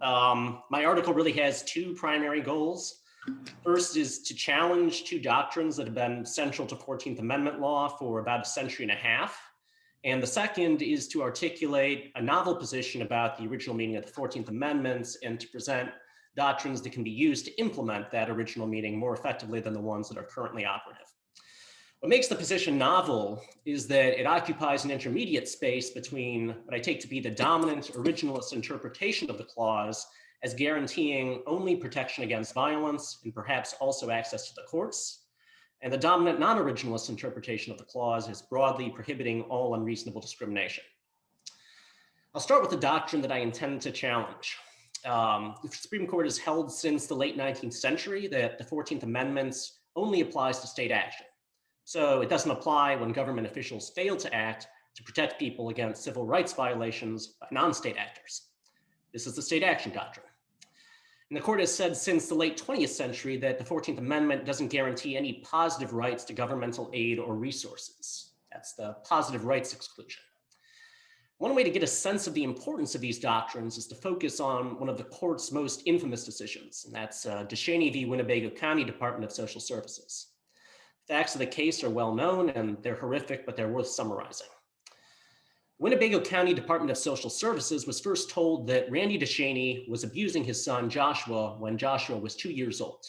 My article really has two primary goals. First is to challenge two doctrines that have been central to 14th Amendment law for about a century and a half. And the second is to articulate a novel position about the original meaning of the 14th Amendment and to present doctrines that can be used to implement that original meaning more effectively than the ones that are currently operative. What makes the position novel is that it occupies an intermediate space between what I take to be the dominant originalist interpretation of the clause as guaranteeing only protection against violence and perhaps also access to the courts, and the dominant non-originalist interpretation of the clause is broadly prohibiting all unreasonable discrimination. I'll start with the doctrine that I intend to challenge. The Supreme Court has held since the late 19th century that the 14th Amendment only applies to state action. So it doesn't apply when government officials fail to act to protect people against civil rights violations by non-state actors. This is the state action doctrine. And the court has said since the late 20th century that the 14th Amendment doesn't guarantee any positive rights to governmental aid or resources. That's the positive rights exclusion. One way to get a sense of the importance of these doctrines is to focus on one of the court's most infamous decisions, and that's Duchene v. Winnebago County Department of Social Services. The facts of the case are well known and they're horrific, but they're worth summarizing. Winnebago County Department of Social Services was first told that Randy Duchene was abusing his son Joshua when Joshua was 2 years old.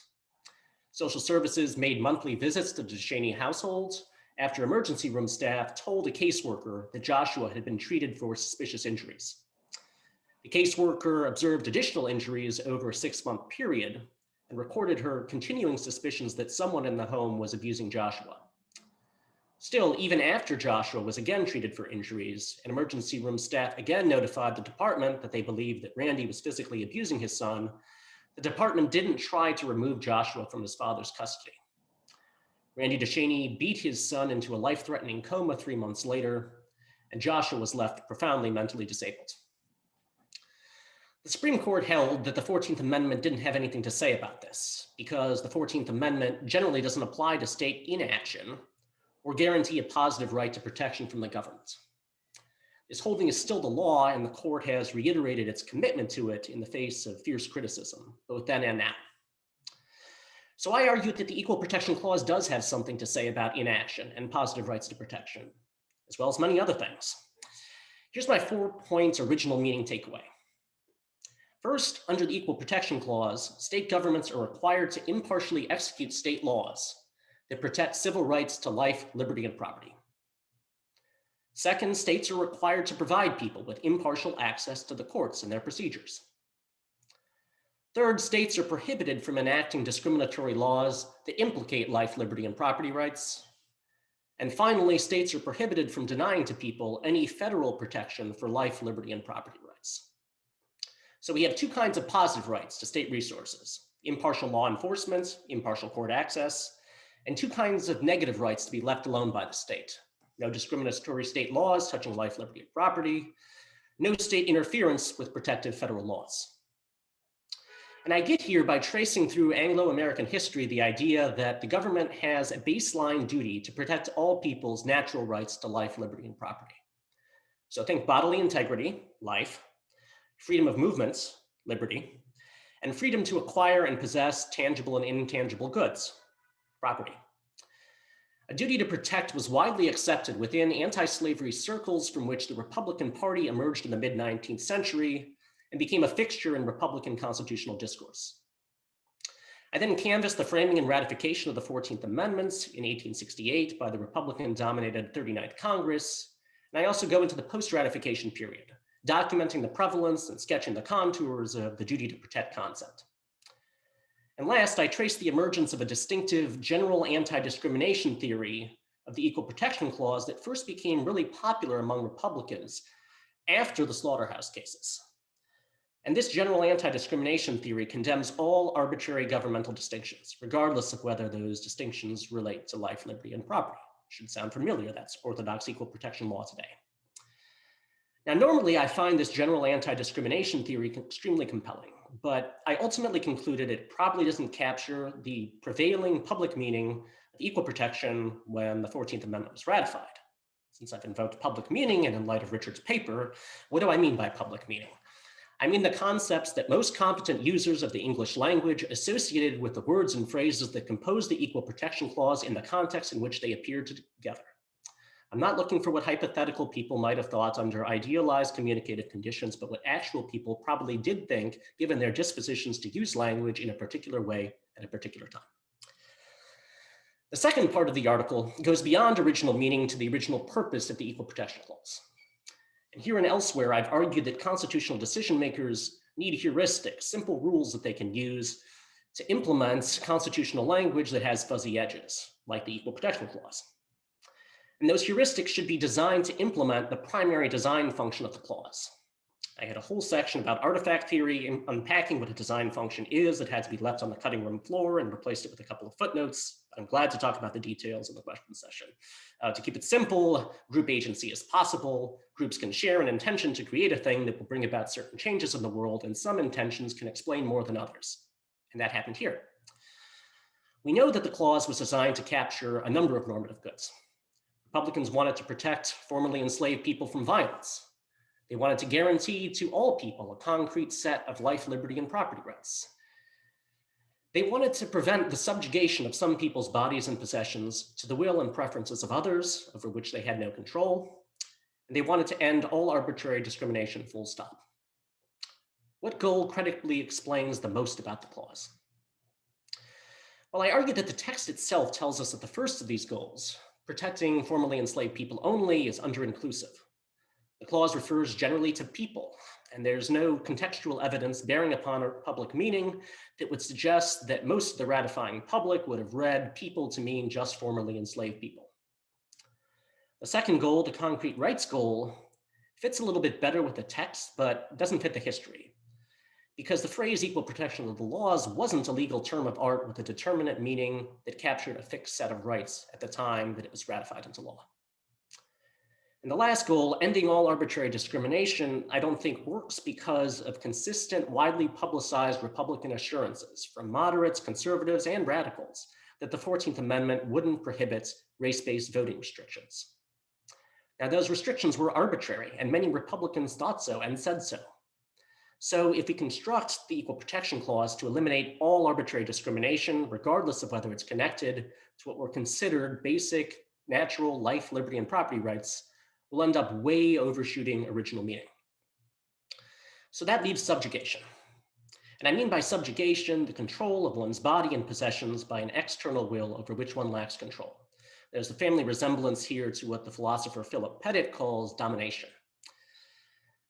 Social Services made monthly visits to the Duchene household after emergency room staff told a caseworker that Joshua had been treated for suspicious injuries. The caseworker observed additional injuries over a 6-month period and recorded her continuing suspicions that someone in the home was abusing Joshua. Still, even after Joshua was again treated for injuries, and emergency room staff again notified the department that they believed that Randy was physically abusing his son, the department didn't try to remove Joshua from his father's custody. Randy Duchene beat his son into a life-threatening coma 3 months later, and Joshua was left profoundly mentally disabled. The Supreme Court held that the 14th Amendment didn't have anything to say about this, because the 14th Amendment generally doesn't apply to state inaction or guarantee a positive right to protection from the government. This holding is still the law, and the court has reiterated its commitment to it in the face of fierce criticism, both then and now. So I argue that the Equal Protection Clause does have something to say about inaction and positive rights to protection, as well as many other things. Here's my 4-point original meaning takeaway. First, under the Equal Protection Clause, state governments are required to impartially execute state laws that protect civil rights to life, liberty, and property. Second, states are required to provide people with impartial access to the courts and their procedures. Third, states are prohibited from enacting discriminatory laws that implicate life, liberty, and property rights. And finally, states are prohibited from denying to people any federal protection for life, liberty, and property rights. So we have two kinds of positive rights to state resources: impartial law enforcement, impartial court access, and two kinds of negative rights to be left alone by the state: no discriminatory state laws touching life, liberty, and property, no state interference with protected federal laws. And I get here by tracing through Anglo-American history the idea that the government has a baseline duty to protect all people's natural rights to life, liberty, and property. So think bodily integrity, life, freedom of movements, liberty, and freedom to acquire and possess tangible and intangible goods, property. A duty to protect was widely accepted within anti-slavery circles from which the Republican Party emerged in the mid-19th century and became a fixture in Republican constitutional discourse. I then canvassed the framing and ratification of the 14th Amendment in 1868 by the Republican-dominated 39th Congress, and I also go into the post-ratification period, documenting the prevalence and sketching the contours of the duty to protect concept. And last, I traced the emergence of a distinctive general anti-discrimination theory of the Equal Protection Clause that first became really popular among Republicans after the slaughterhouse cases. And this general anti-discrimination theory condemns all arbitrary governmental distinctions, regardless of whether those distinctions relate to life, liberty, and property. Should sound familiar, that's orthodox equal protection law today. Now, normally I find this general anti-discrimination theory extremely compelling, but I ultimately concluded it probably doesn't capture the prevailing public meaning of equal protection when the 14th Amendment was ratified. Since I've invoked public meaning and in light of Richard's paper, what do I mean by public meaning? I mean the concepts that most competent users of the English language associated with the words and phrases that compose the Equal Protection Clause in the context in which they appear together. I'm not looking for what hypothetical people might have thought under idealized communicative conditions, but what actual people probably did think, given their dispositions to use language in a particular way at a particular time. The second part of the article goes beyond original meaning to the original purpose of the Equal Protection Clause. And here and elsewhere, I've argued that constitutional decision makers need heuristics, simple rules that they can use to implement constitutional language that has fuzzy edges, like the Equal Protection Clause. And those heuristics should be designed to implement the primary design function of the clause. I had a whole section about artifact theory and unpacking what a design function is that had to be left on the cutting room floor and replaced it with a couple of footnotes. I'm glad to talk about the details in the question session. To keep it simple, group agency is possible. Groups can share an intention to create a thing that will bring about certain changes in the world, and some intentions can explain more than others. And that happened here. We know that the clause was designed to capture a number of normative goods. Republicans wanted to protect formerly enslaved people from violence. They wanted to guarantee to all people a concrete set of life, liberty, and property rights. They wanted to prevent the subjugation of some people's bodies and possessions to the will and preferences of others, over which they had no control. And they wanted to end all arbitrary discrimination, full stop. What goal credibly explains the most about the clause? Well, I argue that the text itself tells us that the first of these goals, protecting formerly enslaved people only, is under-inclusive. The clause refers generally to people, and there's no contextual evidence bearing upon a public meaning that would suggest that most of the ratifying public would have read people to mean just formerly enslaved people. The second goal, the concrete rights goal, fits a little bit better with the text, but doesn't fit the history, because the phrase equal protection of the laws wasn't a legal term of art with a determinate meaning that captured a fixed set of rights at the time that it was ratified into law. And the last goal, ending all arbitrary discrimination, I don't think works because of consistent, widely publicized Republican assurances from moderates, conservatives, and radicals that the 14th Amendment wouldn't prohibit race-based voting restrictions. Now, those restrictions were arbitrary, and many Republicans thought so and said so. So if we construct the Equal Protection Clause to eliminate all arbitrary discrimination, regardless of whether it's connected to what were considered basic, natural life, liberty, and property rights, we'll end up way overshooting original meaning. So that leaves subjugation. And I mean by subjugation, the control of one's body and possessions by an external will over which one lacks control. There's a family resemblance here to what the philosopher Philip Pettit calls domination.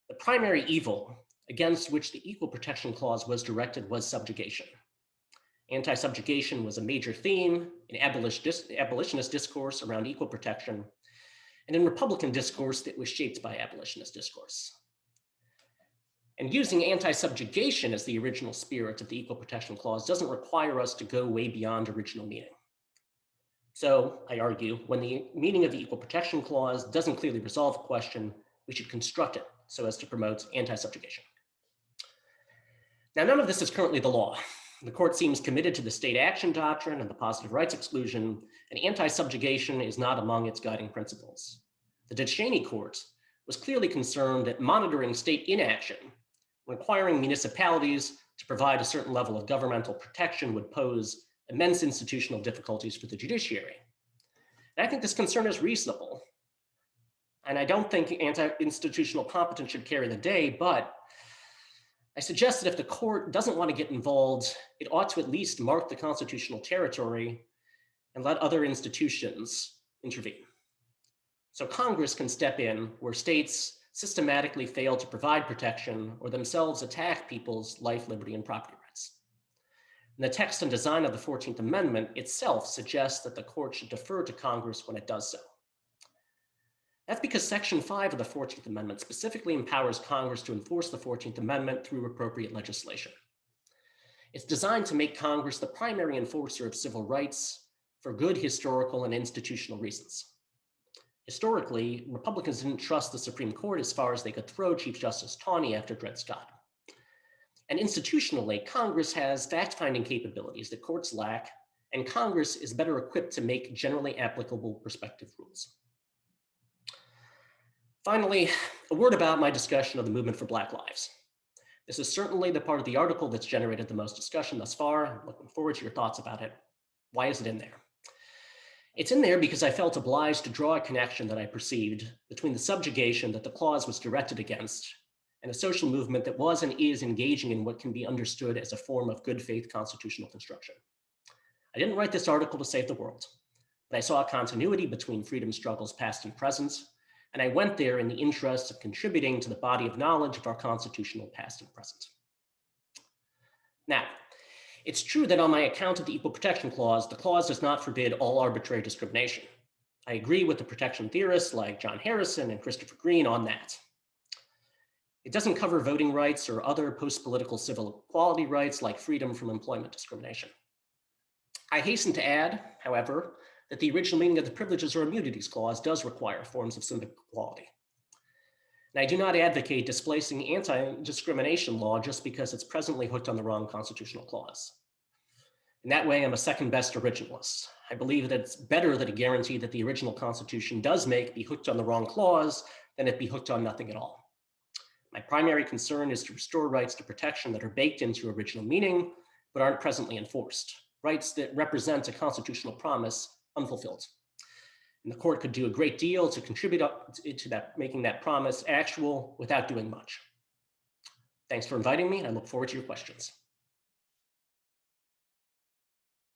The primary evil against which the Equal Protection Clause was directed was subjugation. Anti-subjugation was a major theme in abolitionist discourse around equal protection, and in Republican discourse that was shaped by abolitionist discourse. And using anti-subjugation as the original spirit of the Equal Protection Clause doesn't require us to go way beyond original meaning. So, I argue, when the meaning of the Equal Protection Clause doesn't clearly resolve a question, we should construct it so as to promote anti-subjugation. Now, none of this is currently the law. The court seems committed to the state action doctrine and the positive rights exclusion, and anti-subjugation is not among its guiding principles. The Duchene court was clearly concerned that monitoring state inaction, requiring municipalities to provide a certain level of governmental protection, would pose immense institutional difficulties for the judiciary. And I think this concern is reasonable. And I don't think anti-institutional competence should carry the day, but I suggest that if the court doesn't want to get involved, it ought to at least mark the constitutional territory and let other institutions intervene. So Congress can step in where states systematically fail to provide protection or themselves attack people's life, liberty, and property rights. And the text and design of the 14th Amendment itself suggests that the court should defer to Congress when it does so. That's because Section 5 of the 14th Amendment specifically empowers Congress to enforce the 14th Amendment through appropriate legislation. It's designed to make Congress the primary enforcer of civil rights for good historical and institutional reasons. Historically, Republicans didn't trust the Supreme Court as far as they could throw Chief Justice Taney after Dred Scott. And institutionally, Congress has fact-finding capabilities that courts lack, and Congress is better equipped to make generally applicable prospective rules. Finally, a word about my discussion of the movement for Black lives. This is certainly the part of the article that's generated the most discussion thus far. I'm looking forward to your thoughts about it. Why is it in there? It's in there because I felt obliged to draw a connection that I perceived between the subjugation that the clause was directed against and a social movement that was and is engaging in what can be understood as a form of good faith constitutional construction. I didn't write this article to save the world, but I saw a continuity between freedom struggles past and present, and I went there in the interest of contributing to the body of knowledge of our constitutional past and present. Now, it's true that on my account of the Equal Protection Clause, the clause does not forbid all arbitrary discrimination. I agree with the protection theorists like John Harrison and Christopher Green on that. It doesn't cover voting rights or other post-political civil equality rights like freedom from employment discrimination. I hasten to add, however, that the original meaning of the Privileges or Immunities Clause does require forms of civic equality. And I do not advocate displacing anti-discrimination law just because it's presently hooked on the wrong constitutional clause. In that way, I'm a second-best originalist. I believe that it's better that a guarantee that the original Constitution does make be hooked on the wrong clause than it be hooked on nothing at all. My primary concern is to restore rights to protection that are baked into original meaning, but aren't presently enforced, rights that represent a constitutional promise unfulfilled. And the court could do a great deal to contribute to that, making that promise actual without doing much. Thanks for inviting me, and I look forward to your questions.